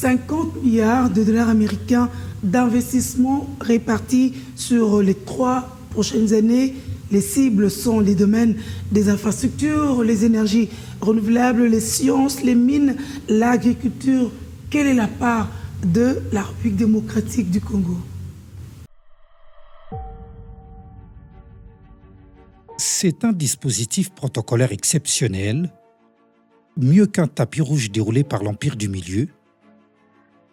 50 milliards de dollars américains d'investissement répartis sur les 3 prochaines années. Les cibles sont les domaines des infrastructures, les énergies renouvelables, les sciences, les mines, l'agriculture. Quelle est la part de la République démocratique du Congo? C'est un dispositif protocolaire exceptionnel, mieux qu'un tapis rouge déroulé par l'Empire du Milieu,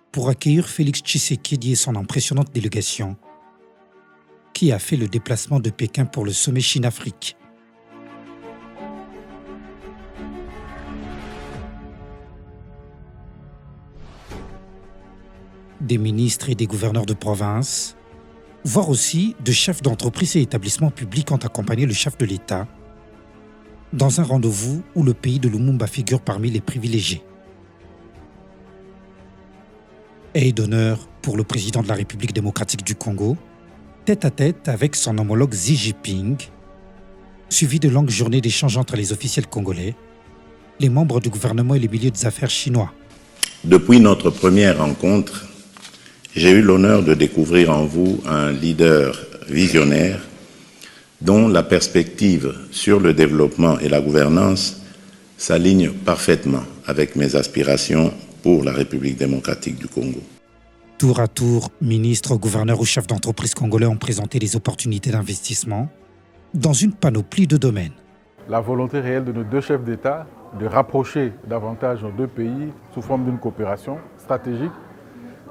pour accueillir Félix Tshisekedi et son impressionnante délégation, qui a fait le déplacement de Pékin pour le sommet Chine-Afrique. Des ministres et des gouverneurs de province, voire aussi de chefs d'entreprises et établissements publics ont accompagné le chef de l'État dans un rendez-vous où le pays de Lumumba figure parmi les privilégiés. Et d'honneur pour le président de la République démocratique du Congo, tête à tête avec son homologue Xi Jinping, suivi de longues journées d'échanges entre les officiels congolais, les membres du gouvernement et les milieux des affaires chinois. Depuis notre première rencontre, j'ai eu l'honneur de découvrir en vous un leader visionnaire dont la perspective sur le développement et la gouvernance s'aligne parfaitement avec mes aspirations pour la République démocratique du Congo. Tour à tour, ministres, gouverneurs ou chefs d'entreprise congolais ont présenté les opportunités d'investissement dans une panoplie de domaines. La volonté réelle de nos deux chefs d'État de rapprocher davantage nos deux pays sous forme d'une coopération stratégique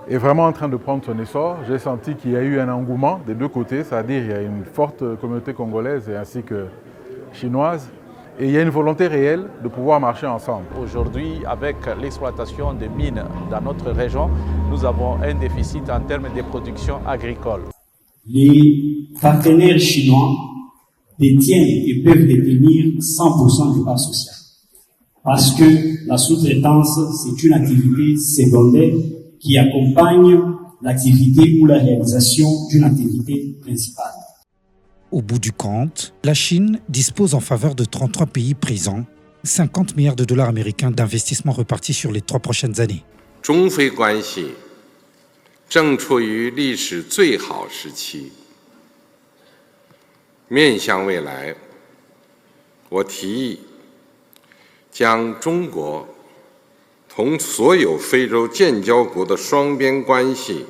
est vraiment en train de prendre son essor. J'ai senti qu'il y a eu un engouement des deux côtés, c'est-à-dire qu'il y a une forte communauté congolaise ainsi que chinoise. Et il y a une volonté réelle de pouvoir marcher ensemble. Aujourd'hui, avec l'exploitation des mines dans notre région, nous avons un déficit en termes de production agricole. Les partenaires chinois détiennent et peuvent détenir 100% des parts sociales. Parce que la sous-traitance, c'est une activité secondaire qui accompagne l'activité ou la réalisation d'une activité principale. Au bout du compte, la Chine dispose en faveur de 33 pays présents 50 milliards de dollars américains d'investissements repartis sur les 3 prochaines années. 中非关系正处于历史最好时期。面向未来，我提议将中国同所有非洲建交国的双边关系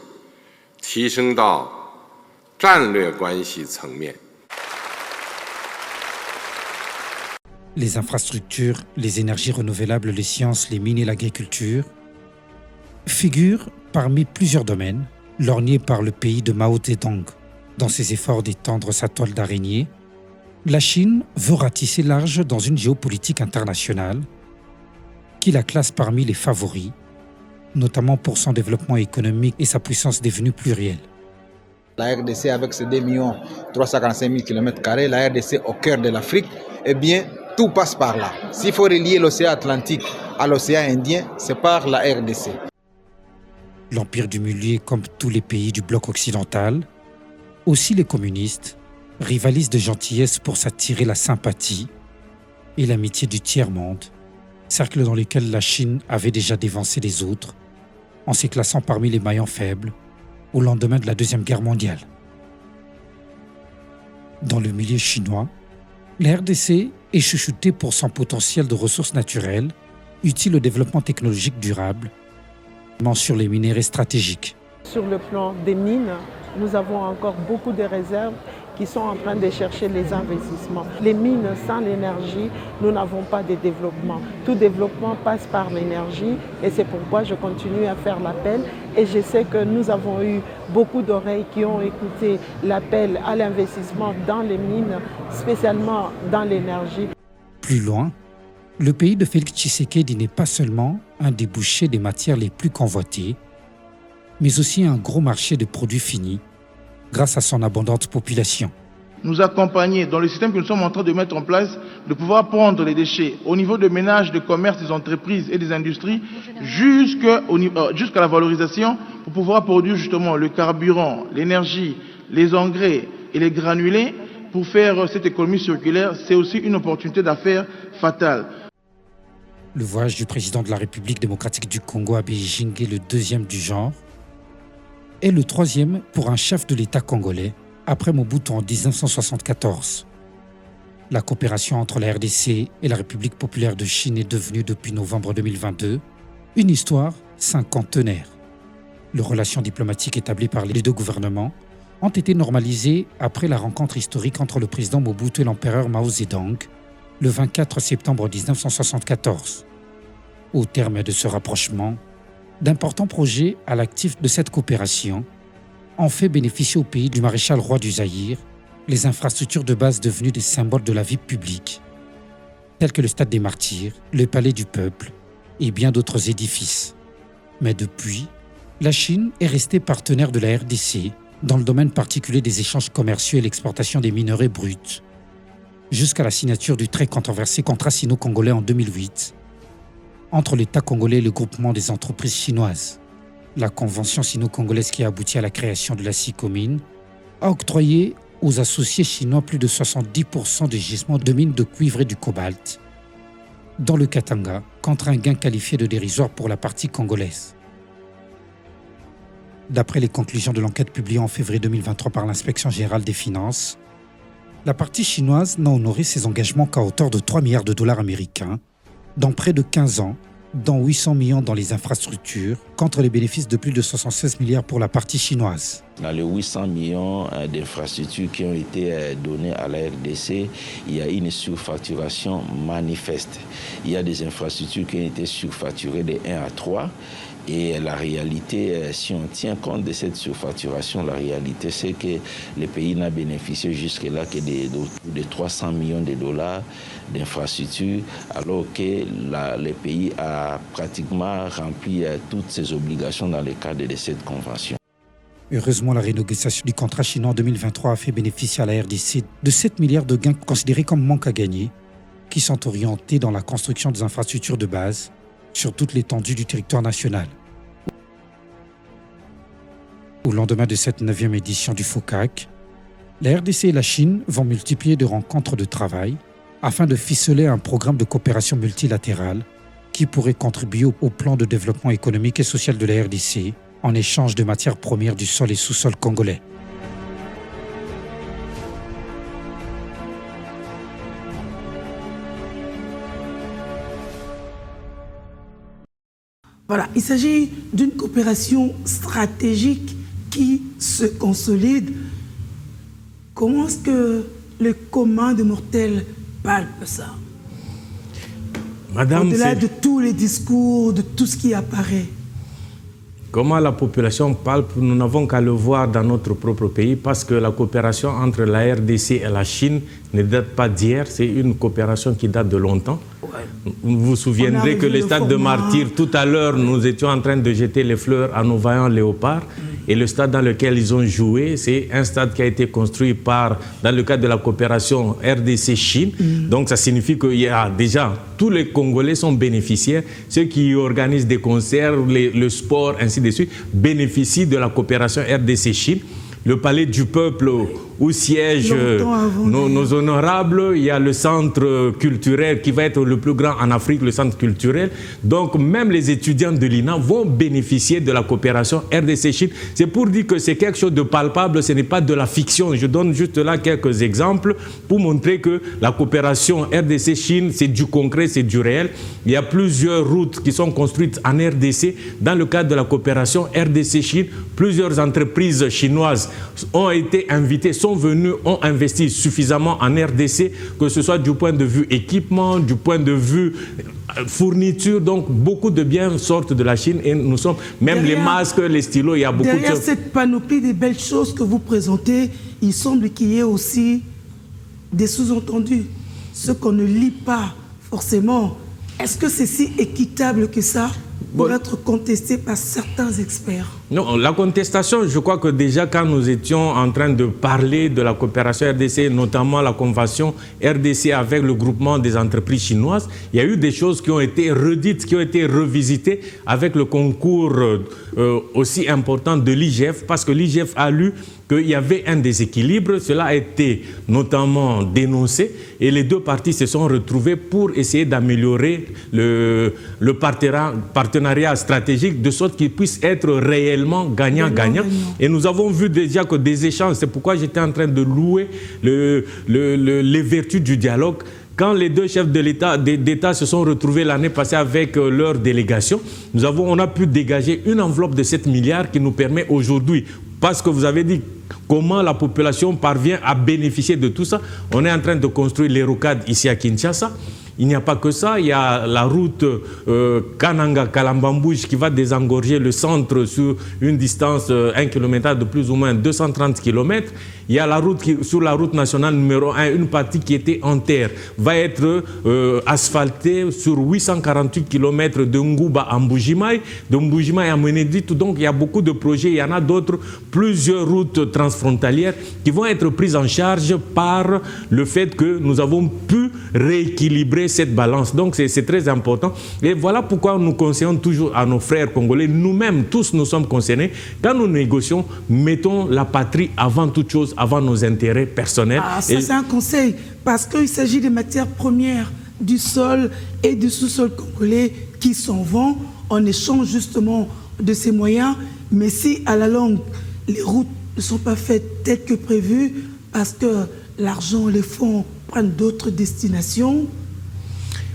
提升到战略关系层面。 Les infrastructures, les énergies renouvelables, les sciences, les mines et l'agriculture figurent parmi plusieurs domaines lorgnés par le pays de Mao Zedong. Dans ses efforts d'étendre sa toile d'araignée, la Chine veut ratisser large dans une géopolitique internationale qui la classe parmi les favoris, notamment pour son développement économique et sa puissance devenue plurielle. La RDC avec ses 2 345 000 km², la RDC au cœur de l'Afrique, eh bien, tout passe par là. S'il faut relier l'océan Atlantique à l'océan Indien, c'est par la RDC. L'Empire du Milieu, comme tous les pays du bloc occidental, aussi les communistes, rivalisent de gentillesse pour s'attirer la sympathie et l'amitié du tiers-monde, cercle dans lequel la Chine avait déjà dévancé les autres, en s'y classant parmi les maillons faibles au lendemain de la Deuxième Guerre mondiale. Dans le milieu chinois, la RDC est chouchoutée pour son potentiel de ressources naturelles, utiles au développement technologique durable, sur les minéraux stratégiques. Sur le plan des mines, nous avons encore beaucoup de réserves qui sont en train de chercher les investissements. Les mines sans l'énergie, nous n'avons pas de développement. Tout développement passe par l'énergie et c'est pourquoi je continue à faire l'appel. Et je sais que nous avons eu beaucoup d'oreilles qui ont écouté l'appel à l'investissement dans les mines, spécialement dans l'énergie. Plus loin, le pays de Félix Tshisekedi n'est pas seulement un débouché des matières les plus convoitées, mais aussi un gros marché de produits finis, grâce à son abondante population. Nous accompagner dans le système que nous sommes en train de mettre en place, de pouvoir prendre les déchets au niveau de ménages, de commerce, des entreprises et des industries, jusqu'à la valorisation, pour pouvoir produire justement le carburant, l'énergie, les engrais et les granulés. Pour faire cette économie circulaire, c'est aussi une opportunité d'affaires fatale. Le voyage du président de la République démocratique du Congo à Beijing est le deuxième du genre et le troisième pour un chef de l'État congolais après Mobutu en 1974. La coopération entre la RDC et la République populaire de Chine est devenue depuis novembre 2022 une histoire cinquantenaire. Les relations diplomatiques établies par les deux gouvernements ont été normalisées après la rencontre historique entre le président Mobutu et l'empereur Mao Zedong le 24 septembre 1974. Au terme de ce rapprochement, d'importants projets à l'actif de cette coopération ont fait bénéficier au pays du maréchal roi du Zaïre les infrastructures de base devenues des symboles de la vie publique, tels que le Stade des Martyrs, le Palais du Peuple et bien d'autres édifices. Mais depuis, la Chine est restée partenaire de la RDC dans le domaine particulier des échanges commerciaux et l'exportation des minerais bruts, jusqu'à la signature du très controversé contrat sino-congolais en 2008 entre l'État congolais et le groupement des entreprises chinoises. La convention sino-congolaise qui a abouti à la création de la SICOMINE a octroyé aux associés chinois plus de 70% des gisements de mines de cuivre et du cobalt dans le Katanga, contre un gain qualifié de dérisoire pour la partie congolaise. D'après les conclusions de l'enquête publiée en février 2023 par l'Inspection générale des finances, la partie chinoise n'a honoré ses engagements qu'à hauteur de 3 milliards de dollars américains dans près de 15 ans, dont 800 millions dans les infrastructures, contre les bénéfices de plus de 76 milliards pour la partie chinoise. Dans les 800 millions d'infrastructures qui ont été données à la RDC, il y a une surfacturation manifeste. Il y a des infrastructures qui ont été surfacturées de 1 à 3. Et la réalité, si on tient compte de cette surfacturation, la réalité, c'est que le pays n'a bénéficié jusque-là que de 300 millions de dollars d'infrastructures, alors que le pays a pratiquement rempli toutes ses obligations dans le cadre de cette convention. Heureusement, la renégociation du contrat chinois en 2023 a fait bénéficier à la RDC de 7 milliards de gains considérés comme manque à gagner, qui sont orientés dans la construction des infrastructures de base sur toute l'étendue du territoire national. Au lendemain de cette 9e édition du FOCAC, la RDC et la Chine vont multiplier de rencontres de travail afin de ficeler un programme de coopération multilatérale qui pourrait contribuer au plan de développement économique et social de la RDC en échange de matières premières du sol et sous-sol congolais. Voilà, il s'agit d'une coopération stratégique qui se consolide. Comment est-ce que le commun des mortels palpe ça? Madame, au-delà de tous les discours, de tout ce qui apparaît. Comment la population palpe, nous n'avons qu'à le voir dans notre propre pays parce que la coopération entre la RDC et la Chine ne date pas d'hier, c'est une coopération qui date de longtemps. Ouais. Vous vous souviendrez que le stade de Martyrs, tout à l'heure, nous étions en train de jeter les fleurs à nos vaillants léopards. Et le stade dans lequel ils ont joué, c'est un stade qui a été construit dans le cadre de la coopération RDC-Chine. Donc ça signifie qu'il y a déjà, tous les Congolais sont bénéficiaires. Ceux qui organisent des concerts, le sport, ainsi de suite, bénéficient de la coopération RDC-Chine. Le Palais du Peuple où siègent nos honorables, il y a le centre culturel qui va être le plus grand en Afrique, le centre culturel. Donc même les étudiants de l'INA vont bénéficier de la coopération RDC-Chine. C'est pour dire que c'est quelque chose de palpable, ce n'est pas de la fiction. Je donne juste là quelques exemples pour montrer que la coopération RDC-Chine, c'est du concret, c'est du réel. Il y a plusieurs routes qui sont construites en RDC dans le cadre de la coopération RDC-Chine. Plusieurs entreprises chinoises ont été invitées, sont venus, ont investi suffisamment en RDC, que ce soit du point de vue équipement, du point de vue fourniture. Donc beaucoup de biens sortent de la Chine et nous sommes, même derrière, les masques, les stylos, il y a beaucoup de choses. Derrière cette panoplie de belles choses que vous présentez, il semble qu'il y ait aussi des sous-entendus, ce qu'on ne lit pas forcément. Est-ce que c'est si équitable que ça pour être contesté par certains experts? Non, la contestation, je crois que déjà quand nous étions en train de parler de la coopération RDC, notamment la convention RDC avec le groupement des entreprises chinoises, il y a eu des choses qui ont été redites, qui ont été revisitées avec le concours aussi important de l'IGF, parce que l'IGF a lu qu'il y avait un déséquilibre. Cela a été notamment dénoncé et les deux parties se sont retrouvées pour essayer d'améliorer le partenariat stratégique de sorte qu'il puisse être réellement gagnant-gagnant. Et nous avons vu déjà que des échanges, c'est pourquoi j'étais en train de louer les vertus du dialogue. Quand les deux chefs d'État se sont retrouvés l'année passée avec leur délégation, on a pu dégager une enveloppe de 7 milliards qui nous permet aujourd'hui, parce que vous avez dit comment la population parvient à bénéficier de tout ça, on est en train de construire les rocades ici à Kinshasa. Il n'y a pas que ça, il y a la route Kananga-Kalambambouj qui va désengorger le centre sur une distance 1 km de plus ou moins 230 km. Il y a la route sur la route nationale numéro 1, une partie qui était en terre, va être asphaltée sur 848 km de Ngouba à Mbujimaï, de Mbujimaï à Menedit. Donc il y a beaucoup de projets, il y en a d'autres, plusieurs routes transfrontalières qui vont être prises en charge par le fait que nous avons pu rééquilibrer cette balance. Donc c'est très important. Et voilà pourquoi nous conseillons toujours à nos frères congolais, nous-mêmes, tous nous sommes concernés, quand nous négocions, mettons la patrie avant toute chose, avant nos intérêts personnels. Ah, ça c'est un conseil, parce qu'il s'agit des matières premières du sol et du sous-sol congolais qui s'en vont en échange justement de ces moyens. Mais si à la longue, les routes ne sont pas faites telles que prévues, parce que l'argent, les fonds prennent d'autres destinations,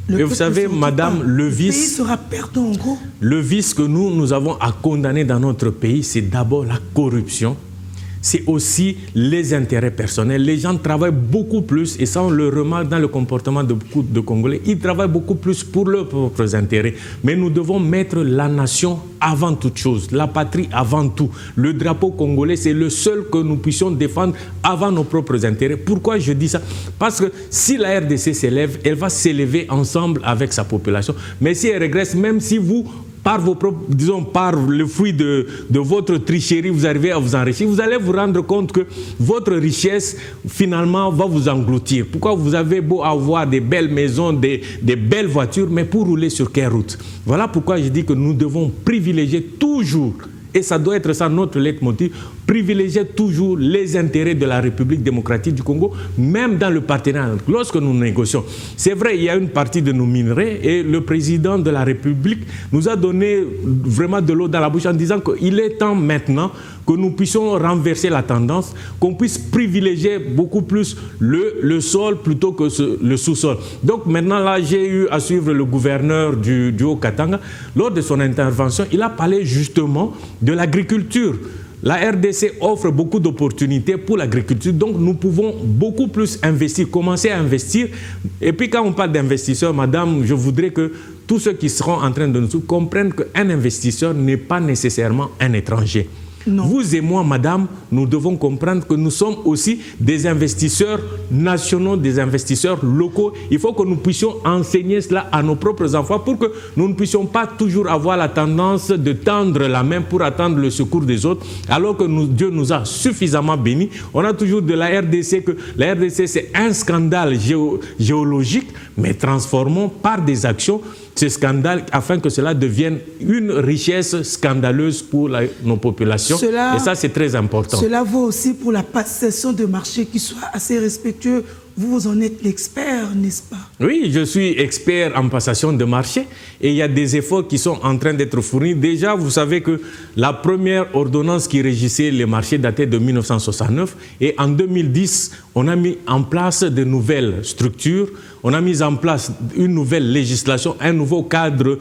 et vous savez, madame, le vice sera perdant, en gros. Le vice que nous avons à condamner dans notre pays, c'est d'abord la corruption. C'est aussi les intérêts personnels. Les gens travaillent beaucoup plus, et ça on le remarque dans le comportement de beaucoup de Congolais, ils travaillent beaucoup plus pour leurs propres intérêts. Mais nous devons mettre la nation avant toute chose, la patrie avant tout. Le drapeau congolais, c'est le seul que nous puissions défendre avant nos propres intérêts. Pourquoi je dis ça? Parce que si la RDC s'élève, elle va s'élever ensemble avec sa population. Mais si elle régresse, même si vous, par vos propres, disons, par le fruit de votre tricherie, vous arrivez à vous enrichir, vous allez vous rendre compte que votre richesse, finalement, va vous engloutir. Pourquoi? Vous avez beau avoir des belles maisons, des belles voitures, mais pour rouler sur quelle route? Voilà pourquoi je dis que nous devons privilégier toujours, et ça doit être ça notre leitmotiv, privilégier toujours les intérêts de la République démocratique du Congo, même dans le partenariat. Lorsque nous négocions, c'est vrai, il y a une partie de nos minerais et le président de la République nous a donné vraiment de l'eau dans la bouche en disant qu'il est temps maintenant que nous puissions renverser la tendance, qu'on puisse privilégier beaucoup plus le sol plutôt que le sous-sol. Donc maintenant, là, j'ai eu à suivre le gouverneur du Haut-Katanga. Lors de son intervention, il a parlé justement de l'agriculture. La RDC offre beaucoup d'opportunités pour l'agriculture, donc nous pouvons beaucoup plus investir, commencer à investir. Et puis quand on parle d'investisseurs, madame, je voudrais que tous ceux qui seront en train de nous suivre comprennent qu'un investisseur n'est pas nécessairement un étranger. Non. Vous et moi, madame, nous devons comprendre que nous sommes aussi des investisseurs nationaux, des investisseurs locaux. Il faut que nous puissions enseigner cela à nos propres enfants pour que nous ne puissions pas toujours avoir la tendance de tendre la main pour attendre le secours des autres, alors que Dieu nous a suffisamment bénis. On a toujours de la RDC que la RDC c'est un scandale géologique, mais transformons par des actions ce scandale afin que cela devienne une richesse scandaleuse pour nos populations. Et ça, c'est très important. Cela vaut aussi pour la passation de marché qui soit assez respectueux. Vous en êtes l'expert, n'est-ce pas? Oui, je suis expert en passation de marché et il y a des efforts qui sont en train d'être fournis. Déjà, vous savez que la première ordonnance qui régissait les marchés datait de 1969 et en 2010, on a mis en place de nouvelles structures, on a mis en place une nouvelle législation, un nouveau cadre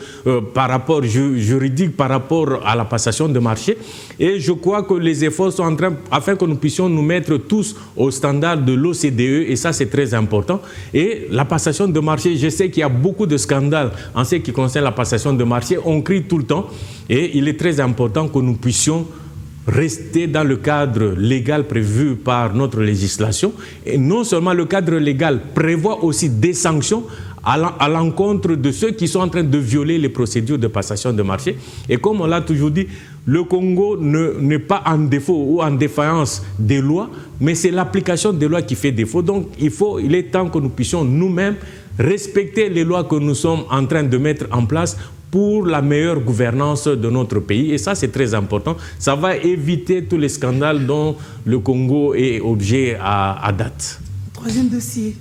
par rapport juridique par rapport à la passation de marché. Et je crois que les efforts sont en train, afin que nous puissions nous mettre tous au standard de l'OCDE, et ça c'est très important. Et la passation de marché, je sais qu'il y a beaucoup de scandales en ce qui concerne la passation de marché, on crie tout le temps, et il est très important que nous puissions rester dans le cadre légal prévu par notre législation. Et non seulement le cadre légal prévoit aussi des sanctions à l'encontre de ceux qui sont en train de violer les procédures de passation de marché. Et comme on l'a toujours dit, le Congo n'est pas en défaut ou en défaillance des lois, mais c'est l'application des lois qui fait défaut. Donc il est temps que nous puissions nous-mêmes respecter les lois que nous sommes en train de mettre en place pour la meilleure gouvernance de notre pays. Et ça, c'est très important. Ça va éviter tous les scandales dont le Congo est objet à date. Troisième dossier.